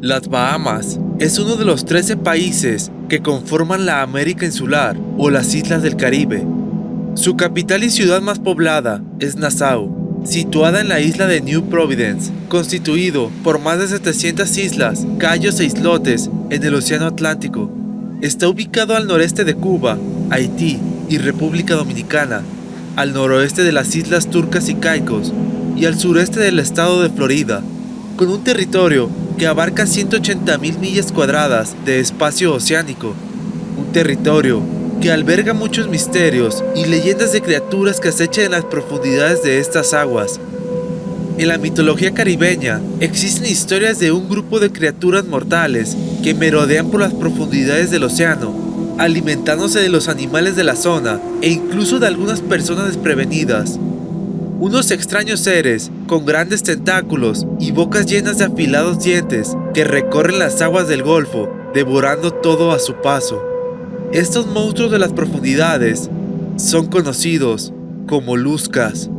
Las Bahamas es uno de los 13 países que conforman la América Insular o las Islas del Caribe. Su capital y ciudad más poblada es Nassau, situada en la isla de New Providence, constituido por más de 700 islas, cayos e islotes en el Océano Atlántico. Está ubicado al noreste de Cuba, Haití y República Dominicana, al noroeste de las Islas Turcas y Caicos y al sureste del estado de Florida, con un territorio que abarca 180.000 millas cuadradas de espacio oceánico, un territorio que alberga muchos misterios y leyendas de criaturas que acechan en las profundidades de estas aguas. En la mitología caribeña existen historias de un grupo de criaturas mortales que merodean por las profundidades del océano, alimentándose de los animales de la zona e incluso de algunas personas desprevenidas. Unos extraños seres con grandes tentáculos y bocas llenas de afilados dientes que recorren las aguas del Golfo, devorando todo a su paso. Estos monstruos de las profundidades son conocidos como luscas.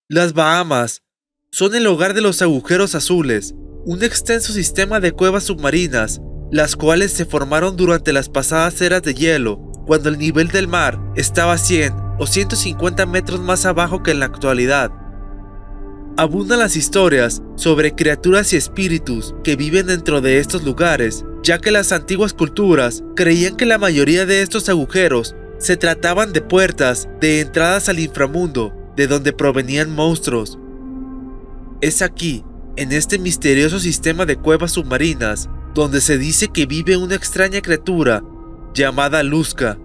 Las Bahamas son el hogar de los agujeros azules, un extenso sistema de cuevas submarinas, las cuales se formaron durante las pasadas eras de hielo, cuando el nivel del mar estaba 100 o 150 metros más abajo que en la actualidad. Abundan las historias sobre criaturas y espíritus que viven dentro de estos lugares, ya que las antiguas culturas creían que la mayoría de estos agujeros se trataban de puertas de entradas al inframundo, de donde provenían monstruos. Es aquí, en este misterioso sistema de cuevas submarinas, donde se dice que vive una extraña criatura llamada Lusca.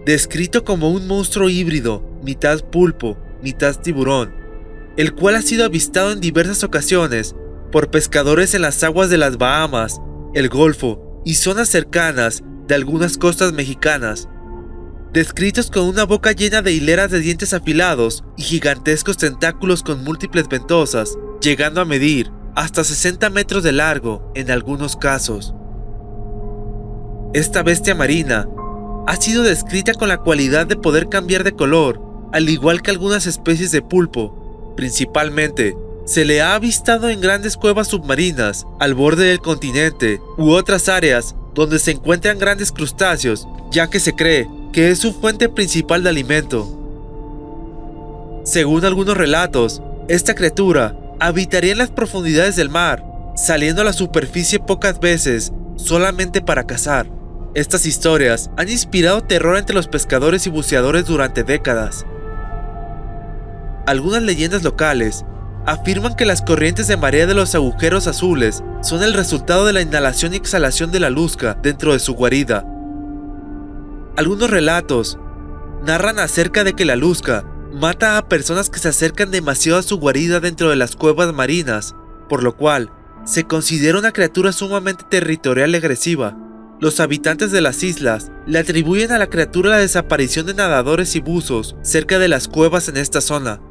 Descrito como un monstruo híbrido, mitad pulpo, mitad tiburón, el cual ha sido avistado en diversas ocasiones por pescadores en las aguas de las Bahamas, el Golfo y zonas cercanas de algunas costas mexicanas. Descritos con una boca llena de hileras de dientes afilados y gigantescos tentáculos con múltiples ventosas, llegando a medir hasta 60 metros de largo en algunos casos. Esta bestia marina ha sido descrita con la cualidad de poder cambiar de color, al igual que algunas especies de pulpo. Principalmente, se le ha avistado en grandes cuevas submarinas al borde del continente u otras áreas donde se encuentran grandes crustáceos, ya que se cree que es su fuente principal de alimento. Según algunos relatos, esta criatura habitaría en las profundidades del mar, saliendo a la superficie pocas veces, solamente para cazar. Estas historias han inspirado terror entre los pescadores y buceadores durante décadas. Algunas leyendas locales afirman que las corrientes de marea de los agujeros azules son el resultado de la inhalación y exhalación de la lusca dentro de su guarida. Algunos relatos narran acerca de que la lusca mata a personas que se acercan demasiado a su guarida dentro de las cuevas marinas, por lo cual se considera una criatura sumamente territorial y agresiva. Los habitantes de las islas le atribuyen a la criatura la desaparición de nadadores y buzos cerca de las cuevas en esta zona.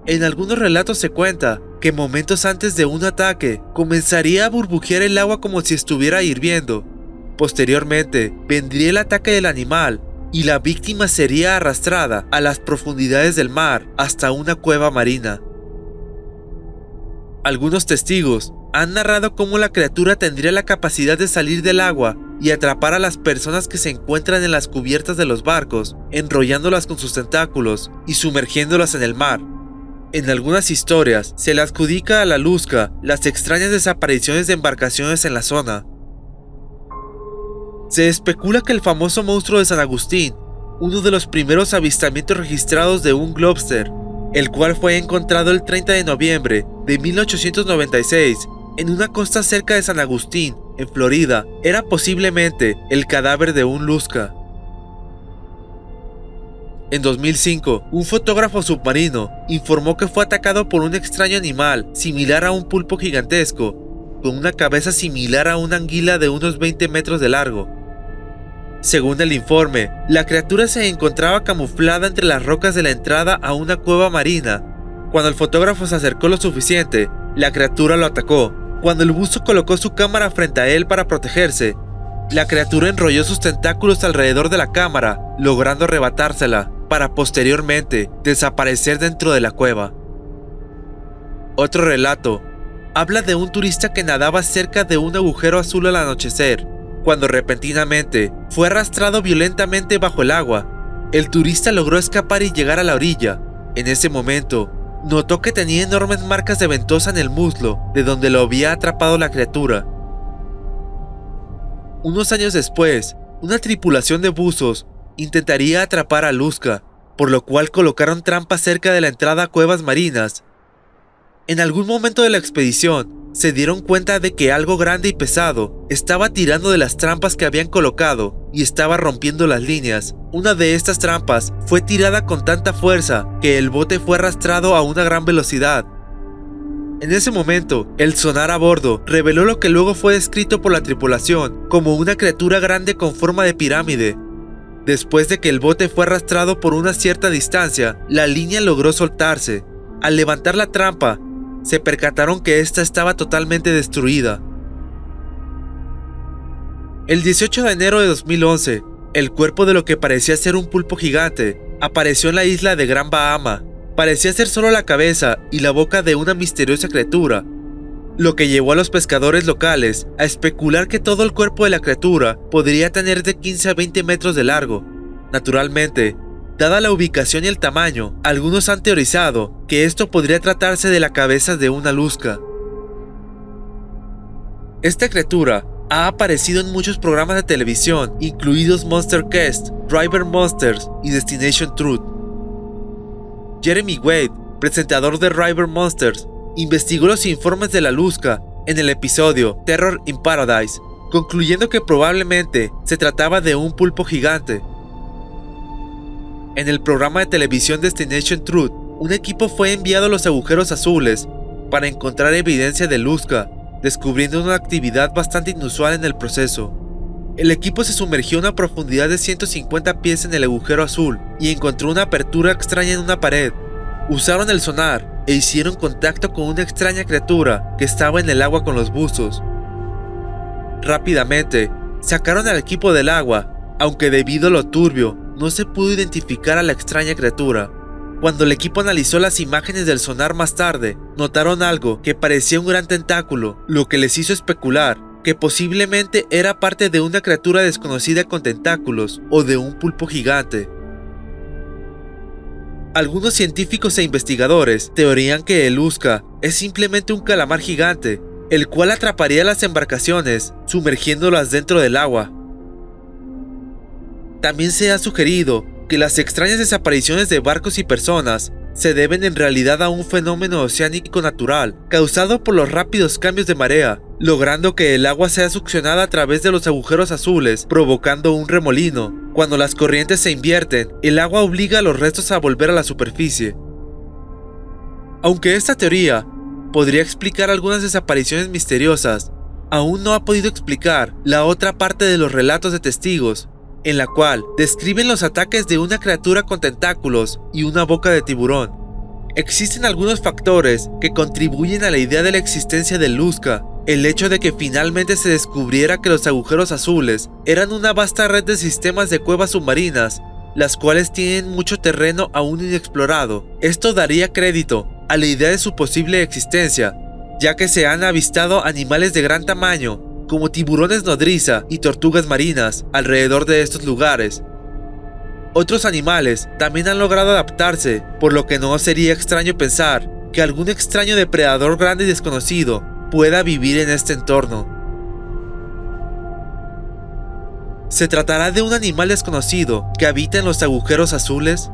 En algunos relatos se cuenta que momentos antes de un ataque comenzaría a burbujear el agua como si estuviera hirviendo. Posteriormente, vendría el ataque del animal y la víctima sería arrastrada a las profundidades del mar hasta una cueva marina. Algunos testigos han narrado cómo la criatura tendría la capacidad de salir del agua y atrapar a las personas que se encuentran en las cubiertas de los barcos, enrollándolas con sus tentáculos y sumergiéndolas en el mar. En algunas historias se le adjudica a la lusca las extrañas desapariciones de embarcaciones en la zona. Se especula que el famoso monstruo de San Agustín, uno de los primeros avistamientos registrados de un globster, el cual fue encontrado el 30 de noviembre de 1896 en una costa cerca de San Agustín, en Florida, era posiblemente el cadáver de un lusca. En 2005, un fotógrafo submarino informó que fue atacado por un extraño animal similar a un pulpo gigantesco, con una cabeza similar a una anguila de unos 20 metros de largo. Según el informe, la criatura se encontraba camuflada entre las rocas de la entrada a una cueva marina. Cuando el fotógrafo se acercó lo suficiente, la criatura lo atacó. Cuando el buzo colocó su cámara frente a él para protegerse, la criatura enrolló sus tentáculos alrededor de la cámara, logrando arrebatársela, para posteriormente desaparecer dentro de la cueva. Otro relato habla de un turista que nadaba cerca de un agujero azul al anochecer, cuando repentinamente fue arrastrado violentamente bajo el agua. El turista logró escapar y llegar a la orilla. En ese momento, notó que tenía enormes marcas de ventosa en el muslo, de donde lo había atrapado la criatura. Unos años después, una tripulación de buzos intentaría atrapar a Luzca, por lo cual colocaron trampas cerca de la entrada a cuevas marinas. En algún momento de la expedición, se dieron cuenta de que algo grande y pesado estaba tirando de las trampas que habían colocado y estaba rompiendo las líneas. Una de estas trampas fue tirada con tanta fuerza que el bote fue arrastrado a una gran velocidad. En ese momento, el sonar a bordo reveló lo que luego fue descrito por la tripulación como una criatura grande con forma de pirámide. Después de que el bote fue arrastrado por una cierta distancia, la línea logró soltarse. Al levantar la trampa, se percataron que ésta estaba totalmente destruida. El 18 de enero de 2011, el cuerpo de lo que parecía ser un pulpo gigante apareció en la isla de Gran Bahama. Parecía ser solo la cabeza y la boca de una misteriosa criatura, lo que llevó a los pescadores locales a especular que todo el cuerpo de la criatura podría tener de 15 a 20 metros de largo. Naturalmente, dada la ubicación y el tamaño, algunos han teorizado que esto podría tratarse de la cabeza de una Luzca. Esta criatura ha aparecido en muchos programas de televisión, incluidos Monster Quest, Driver Monsters y Destination Truth. Jeremy Wade, presentador de Driver Monsters, investigó los informes de la Luzca en el episodio Terror in Paradise, concluyendo que probablemente se trataba de un pulpo gigante. En el programa de televisión Destination Truth, un equipo fue enviado a los agujeros azules para encontrar evidencia de Luzca, descubriendo una actividad bastante inusual en el proceso. El equipo se sumergió a una profundidad de 150 pies en el agujero azul y encontró una apertura extraña en una pared. Usaron el sonar e hicieron contacto con una extraña criatura que estaba en el agua con los buzos. Rápidamente, sacaron al equipo del agua, aunque debido a lo turbio, no se pudo identificar a la extraña criatura. Cuando el equipo analizó las imágenes del sonar más tarde, notaron algo que parecía un gran tentáculo, lo que les hizo especular que posiblemente era parte de una criatura desconocida con tentáculos o de un pulpo gigante. Algunos científicos e investigadores teorían que el Luzca es simplemente un calamar gigante, el cual atraparía las embarcaciones, sumergiéndolas dentro del agua. También se ha sugerido que las extrañas desapariciones de barcos y personas se deben en realidad a un fenómeno oceánico natural causado por los rápidos cambios de marea, logrando que el agua sea succionada a través de los agujeros azules, provocando un remolino. Cuando las corrientes se invierten, el agua obliga a los restos a volver a la superficie. Aunque esta teoría podría explicar algunas desapariciones misteriosas, aún no ha podido explicar la otra parte de los relatos de testigos, en la cual describen los ataques de una criatura con tentáculos y una boca de tiburón. Existen algunos factores que contribuyen a la idea de la existencia del Luzca. El hecho de que finalmente se descubriera que los agujeros azules eran una vasta red de sistemas de cuevas submarinas, las cuales tienen mucho terreno aún inexplorado. Esto daría crédito a la idea de su posible existencia, ya que se han avistado animales de gran tamaño, como tiburones nodriza y tortugas marinas, alrededor de estos lugares. Otros animales también han logrado adaptarse, por lo que no sería extraño pensar que algún extraño depredador grande y desconocido pueda vivir en este entorno. ¿Se tratará de un animal desconocido que habita en los agujeros azules?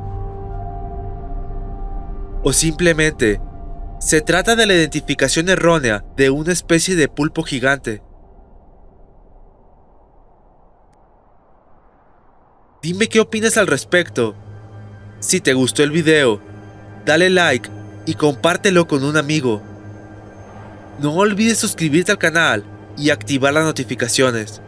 ¿O simplemente se trata de la identificación errónea de una especie de pulpo gigante? Dime qué opinas al respecto. Si te gustó el video, dale like y compártelo con un amigo. No olvides suscribirte al canal y activar las notificaciones.